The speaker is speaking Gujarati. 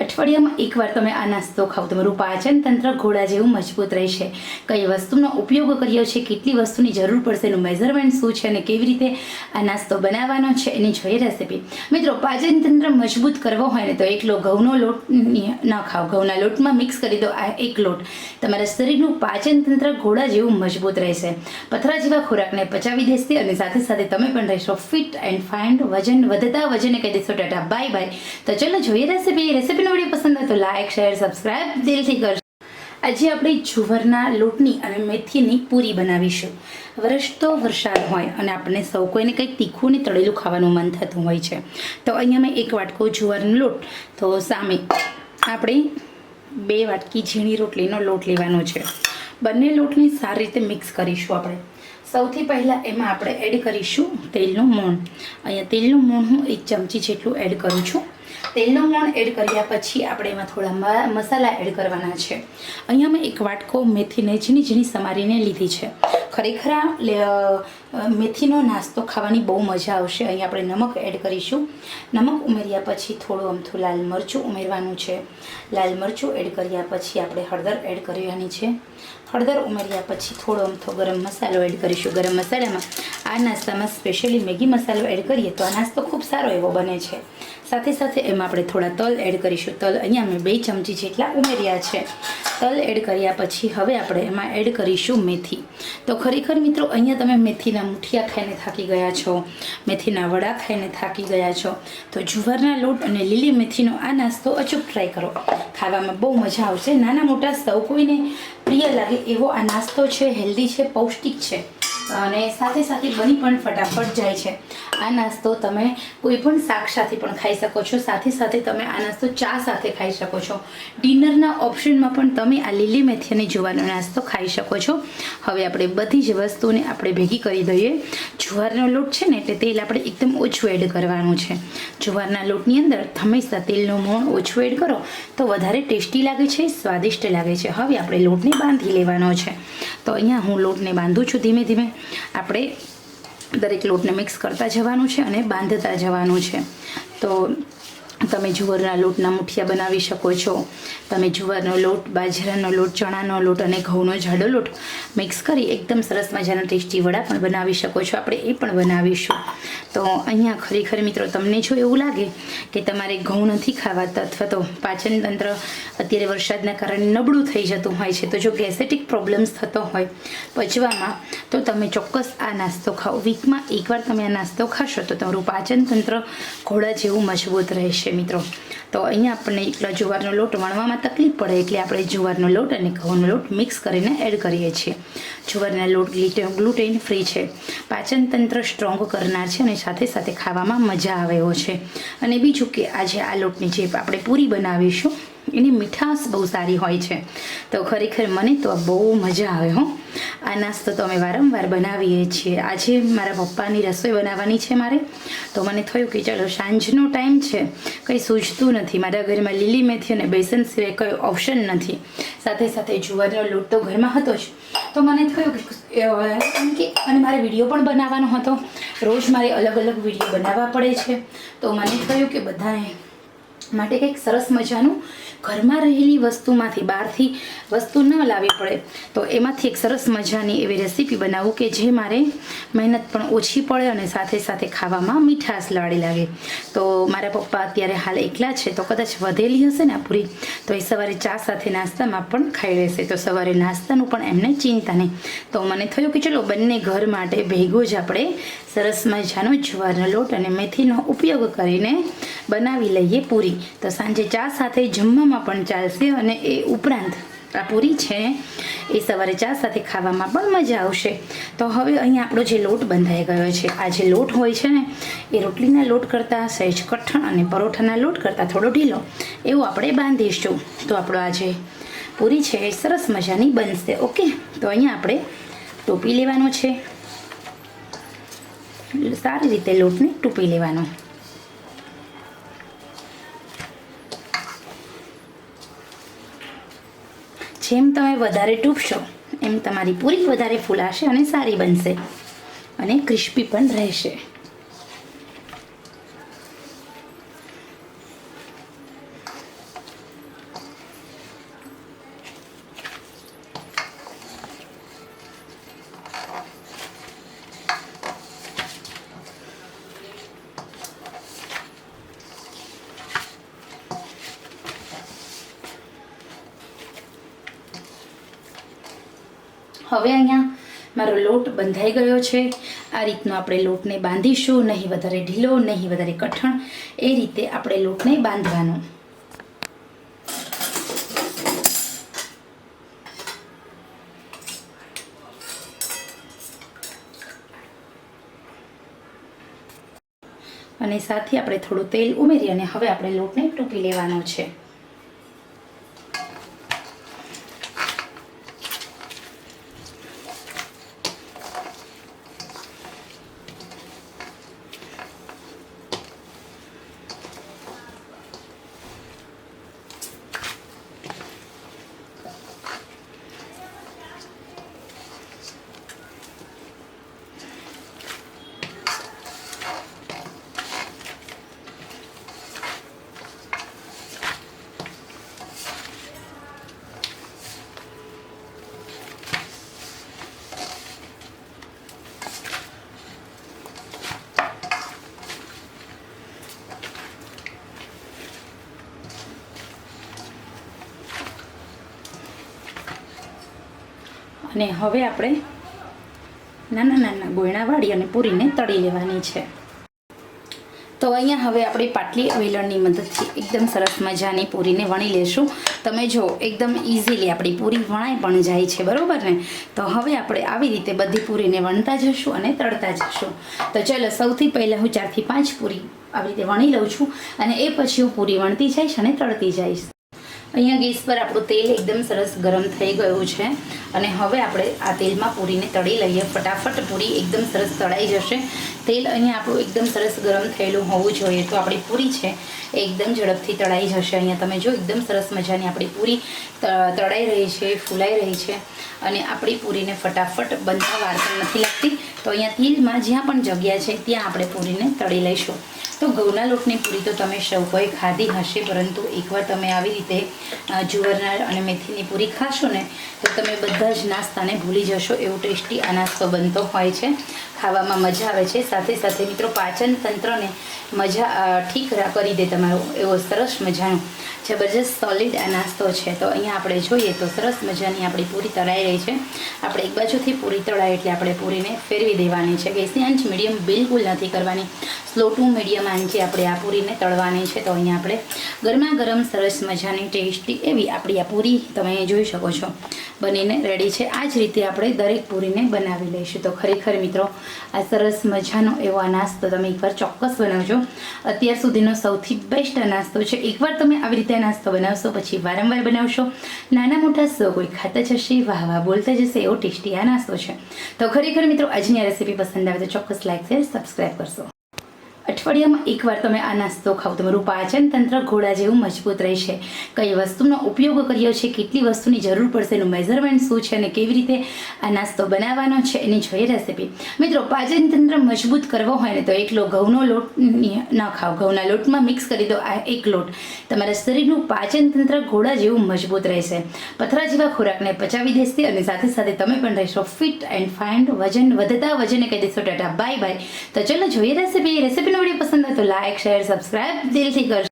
અઠવાડિયામાં એકવાર તમે આ નાસ્તો ખાઓ, તમારું પાચન તંત્ર ઘોડા જેવું મજબૂત રહેશે. કઈ વસ્તુનો ઉપયોગ કર્યો છે, કેટલી વસ્તુની જરૂર પડશે, એનું મેઝરમેન્ટ શું છે અને કેવી રીતે આ નાસ્તો બનાવવાનો છે એની જોઈએ રેસીપી. મિત્રો, પાચન તંત્ર મજબૂત કરવો હોય ને તો એકલો ઘઉંનો લોટ ન ખાઓ. ઘઉંના લોટમાં મિક્સ કરી દો આ એક લોટ. તમારા શરીરનું પાચન તંત્ર ઘોડા જેવું મજબૂત રહેશે. પથરા જેવા ખોરાકને પચાવી દેશે અને સાથે સાથે તમે પણ રહેશો ફિટ એન્ડ ફાઇન. વધતા વજને કહી દેશો ટાટા બાય બાય. તો ચલો જોઈએ રેસીપીનો વિડીયો પસંદ હોય તો લાઇક શેર સબસ્ક્રાઇબ દિલથી કરજો. આજે આપણે જુવારના લોટની અને મેથીની પૂરી બનાવીશું. વરસતો વરસાદ હોય અને આપણને સૌ કોઈને કંઈક તીખું ને તળેલું ખાવાનું મન થતું હોય છે. તો અહીંયા મેં 1 વાટકો જુવારનો લોટ, તો સામે આપણે 2 વાટકી ઝીણી રોટલીનો લોટ લેવાનો છે. બંને લોટને સારી રીતે મિક્સ કરીશું આપણે. સૌથી પહેલાં એમાં આપણે એડ કરીશું તેલનું મોણ. અહીંયા તેલનું મોણ હું 1 ચમચી જેટલું એડ કરું છું. તેલનું મોણ એડ કર્યા પછી આપણે એમાં થોડા મસાલા એડ કરવાના છે. અહીંયા મેં 1 વાટકો મેથીને ઝીણી ઝીણી સમારીને લીધી છે. ખરેખર મેથીનો નાસ્તો ખાવાની બહુ મજા આવશે. અહીંયા આપણે નમક એડ કરીશું. નમક ઉમેર્યા પછી થોડું અમથું લાલ મરચું ઉમેરવાનું છે. લાલ મરચું એડ કર્યા પછી આપણે હળદર એડ કરવાની છે. હળદર ઉમેર્યા પછી થોડો અમથો ગરમ મસાલો એડ કરીશું. ગરમ મસાલામાં આ નાસ્તામાં સ્પેશિયલી મેગી મસાલો એડ કરીએ તો આ નાસ્તો ખૂબ સારો એવો બને છે. સાથે સાથે એમાં આપણે થોડા તલ એડ કરીશું. તલ અહીંયા મેં 2 ચમચી જેટલા ઉમેર્યા છે. તલ એડ કર્યા પછી હવે આપણે એમાં એડ કરીશું મેથી. તો ખરેખર મિત્રો, અહીંયા તમે મેથીના મુઠિયા ખાઈને થાકી ગયા છો, મેથીના વડા ખાઈને થાકી ગયા છો, તો જુવારના લોટ અને લીલી મેથીનો આ નાસ્તો અચૂક ટ્રાય કરો. ખાવામાં બહુ મજા આવશે. નાના મોટા સૌ કોઈને પ્રિય લાગે એવો આ નાસ્તો છે. હેલ્ધી છે, પૌષ્ટિક છે અને સાથે સાથે બની પણ ફટાફટ જાય છે. આ નાસ્તો તમે કોઈ પણ શાક સાથે પણ ખાઈ શકો છો. સાથે સાથે તમે આ નાસ્તો ચા સાથે ખાઈ શકો છો. ડિનરના ઓપ્શનમાં પણ તમે આ લીલી મેથી અને જુવારનો નાસ્તો ખાઈ શકો છો. હવે આપણે બધી જ વસ્તુને આપણે ભેગી કરી દઈએ. જુવારનો લોટ છે ને એટલે તેલ આપણે એકદમ ઓછું એડ કરવાનું છે. જુવારના લોટની અંદર હંમેશા તેલનું મોણ ઓછું એડ કરો તો વધારે ટેસ્ટી લાગે છે, સ્વાદિષ્ટ લાગે છે. હવે આપણે લોટને બાંધી લેવાનો છે. તો અહીંયા હું લોટને બાંધું છું. ધીમે ધીમે આપણે દરેક લોટને મિક્સ કરતા જવાનું છે અને બાંધતા જવાનું છે. તો તમે જુવારના લોટના મુઠિયા બનાવી શકો છો. તમે જુવારનો લોટ, બાજરાનો લોટ, ચણાનો લોટ અને ઘઉંનો જાડો લોટ મિક્સ કરી એકદમ સરસ મજાના ટેસ્ટી વડા પણ બનાવી શકો છો. આપણે એ પણ બનાવીશું. તો અહીંયા ખરેખર મિત્રો, તમને જો એવું લાગે કે તમારે ઘઉં નથી ખાવાતા અથવા તો પાચન તંત્ર અત્યારે વરસાદના કારણે નબળું થઈ જતું હોય છે, તો જો ગેસેટિક પ્રોબ્લેમ્સ થતો હોય પચવામાં, તો તમે ચોક્કસ આ નાસ્તો ખાઓ. વીકમાં એકવાર તમે આ નાસ્તો ખાશો તો તમારું પાચન તંત્ર ઘોડા જેવું મજબૂત રહેશે મિત્રો. તો અહીંયા આપણને એકલા જુવારનો લોટ વણવામાં તકલીફ પડે એટલે આપણે જુવારનો લોટ અને ઘઉંનો લોટ મિક્સ કરીને એડ કરીએ છીએ. જુવારના લોટ ગ્લુટેન ફ્રી છે, પાચન તંત્ર સ્ટ્રોંગ કરનાર છે અને સાથે સાથે ખાવામાં મજા આવે એવો છે. અને બીજું કે આજે આ લોટની જે આપણે પૂરી બનાવીશું એની મીઠાશ બહુ સારી હોય છે. તો ખરેખર મને તો બહુ મજા આવે હો. આ નાસ્તો તો અમે વારંવાર બનાવીએ છીએ. આજે મારા પપ્પાની રસોઈ બનાવવાની છે મારે, તો મને થયું કે ચલો સાંજનો ટાઈમ છે, કંઈ સૂઝતું નથી, મારા ઘરમાં લીલી મેથી અને બેસન સિવાય કોઈ ઓપ્શન નથી. સાથે સાથે જુવારનો લોટ તો ઘરમાં હતો જ, તો મને થયું કે અને મારે વિડીયો પણ બનાવવાનો હતો. રોજ મારે અલગ અલગ વિડીયો બનાવવા પડે છે. તો મને થયું કે બધાને માટે કંઈક સરસ મજાનું ઘરમાં રહેલી વસ્તુમાંથી, બહારથી વસ્તુ ન લાવવી પડે, તો એમાંથી એક સરસ મજાની એવી રેસીપી બનાવું કે જે મારે મહેનત પણ ઓછી પડે અને સાથે સાથે ખાવામાં મીઠાશ લાડી લાગે. તો મારા પપ્પા અત્યારે હાલ એકલા છે, તો કદાચ વધેલી હશે ને આ પૂરી, તો એ સવારે ચા સાથે નાસ્તામાં પણ ખાઈ લેશે. તો સવારે નાસ્તાનું પણ એમને ચિંતા નહીં. તો મને થયું કે ચલો બંને ઘર માટે ભેગું જ આપણે સરસ મજાનો જુવારનો લોટ અને મેથીનો ઉપયોગ કરીને બનાવી લઈએ પૂરી. તો સાંજે ચા સાથે જમવામાં પણ ચાલશે અને એ ઉપરાંત આ પૂરી છે એ સવારે ચા સાથે ખાવામાં પણ મજા આવશે. તો હવે અહીંયા આપણો જે લોટ બંધાઈ ગયો છે, આ જે લોટ હોય છે ને એ રોટલીના લોટ કરતાં સહેજ કઠણ અને પરોઠાના લોટ કરતાં થોડો ઢીલો એવું આપણે બાંધીશું. તો આપણો આ જે પૂરી છે એ સરસ મજાની બનશે. ઓકે, તો અહીંયા આપણે ટોપી લેવાનો છે. સારી રીતે લોટને ટૂંપી લેવાનો. જેમ તમે વધારે ટૂંપશો એમ તમારી પૂરી વધારે ફૂલાશે અને સારી બનશે અને ક્રિસ્પી પણ રહેશે. હવે અહીંયા મારો લોટ બંધાઈ ગયો છે. આ રીતનો આપણે લોટને બાંધીશું, નહીં વધારે ઢીલો નહીં વધારે કઠણ, એ રીતે આપણે લોટને બાંધવાનો. અને સાથે આપણે થોડું તેલ ઉમેરી અને હવે આપણે લોટને ટૂંપી લેવાનો છે. અને હવે આપણે નાના નાના ગોયણા વાળી અને પૂરીને તળી લેવાની છે. તો અહીંયા હવે આપણે પાટલી વેલણની મદદથી એકદમ સરસ મજાની પૂરીને વણી લેશું. તમે જો એકદમ ઇઝીલી આપણી પૂરી વણાઈ પણ જાય છે, બરાબર ને? તો હવે આપણે આવી રીતે બધી પૂરીને વણતા જશું અને તળતા જશું. તો ચલો, સૌથી પહેલાં હું 4 થી 5 પૂરી આવી રીતે વણી લઉં છું અને એ પછી હું પૂરી વણતી જઈશ અને તળતી જઈશ. અહીંયા ગેસ પર આપણું તેલ એકદમ સરસ ગરમ થઈ ગયું છે અને હવે આપણે આ તેલમાં પૂરીને તળી લઈએ. ફટાફટ પૂરી એકદમ સરસ તળાઈ જશે. તેલ અહીંયા આપણું એકદમ સરસ ગરમ થયેલું હોવું જોઈએ, તો આપણી પૂરી છે એ એકદમ ઝડપથી તળાઈ જશે. અહીંયા તમે જો એકદમ સરસ મજાની આપણી પૂરી તળાઈ રહી છે, ફૂલાઈ રહી છે અને આપણી પૂરીને ફટાફટ બનતા વાર પણ નથી લાગતી. તો અહીંયા તેલમાં જ્યાં પણ જગ્યા છે ત્યાં આપણે પૂરીને તળી લઈશું. તો ઘઉંના લોટની પૂરી તો તમે સૌ કોઈ ખાધી હશે, પરંતુ એકવાર તમે આવી રીતે જુવારના અને મેથીની પૂરી ખાશો ને તો તમે બધા જ નાસ્તાને ભૂલી જશો. એવું ટેસ્ટી આ નાસ્તો બનતો હોય છે, ખાવામાં મજા આવે છે. સાથે સાથે મિત્રો પાચન તંત્રને ઠીક કરી દે તમારું, એવો સરસ મજાનો જબરજસ્ત સોલિડ આ નાસ્તો છે. તો અહીંયા આપણે જોઈએ તો સરસ મજાની આપણી પૂરી તળાઈ રહી છે. આપણે એક બાજુથી પૂરી તળાય એટલે આપણે પૂરીને ફેરવી દેવાની છે. ગેસની આંચ મીડિયમ બિલકુલ નથી કરવાની, સ્લો ટુ મીડિયમ આંચે આપણે આ પૂરીને તળવાની છે. તો અહીંયા આપણે ગરમા ગરમ સરસ મજાની ટેસ્ટી એવી આપણી આ પૂરી તમે જોઈ શકો છો બનીને રેડી છે. આ જ રીતે આપણે દરેક પૂરીને બનાવી લઈશું. તો ખરેખર મિત્રો આ સરસ મજાનો એવો આ નાસ્તો તમે એકવાર ચોક્કસ બનાવજો. અત્યાર સુધીનો સૌથી બેસ્ટ આ નાસ્તો છે. એકવાર તમે આવી રીતે નાસ્તો બનાવશો પછી વારંવાર બનાવશો, નાના મોટા સૌ કોઈ ખાતા જશે, વાહ વાહ બોલતા જશે, એવો ટેસ્ટી આ નાસ્તો છે. તો ખરેખર મિત્રો આજની આ રેસીપી પસંદ આવે તો ચોક્કસ લાઈક શેર સબસ્ક્રાઈબ કરશો. અઠવાડિયામાં એકવાર તમે આ નાસ્તો ખાવ, તમારું પાચન તંત્ર ઘોડા જેવું મજબૂત રહેશે. કઈ વસ્તુનો ઉપયોગ કર્યો છે, કેટલી વસ્તુની જરૂર પડશે, એનું મેઝરમેન્ટ શું છે અને કેવી રીતે આ નાસ્તો બનાવવાનો છે એની જોઈએ રેસીપી. મિત્રો પાચન તંત્ર મજબૂત કરવો હોય ને તો એકલો ઘઉંનો લોટ ન ખાઓ, ઘઉંના લોટમાં મિક્સ કરી દો આ એક લોટ. તમારા શરીરનું પાચન તંત્ર ઘોડા જેવું મજબૂત રહેશે, પથરા જેવા ખોરાકને પચાવી દેશે અને સાથે સાથે તમે પણ રહેશો ફિટ એન્ડ ફાઇન. વજન વધતા વજને કહી દેશો ટાટા બાય બાય. તો ચલો જોઈએ રેસીપી. રેસીપીનો વિડીયો પસંદ હોય તો લાઈક શેર સબસ્ક્રાઈબ દિલથી કરશો.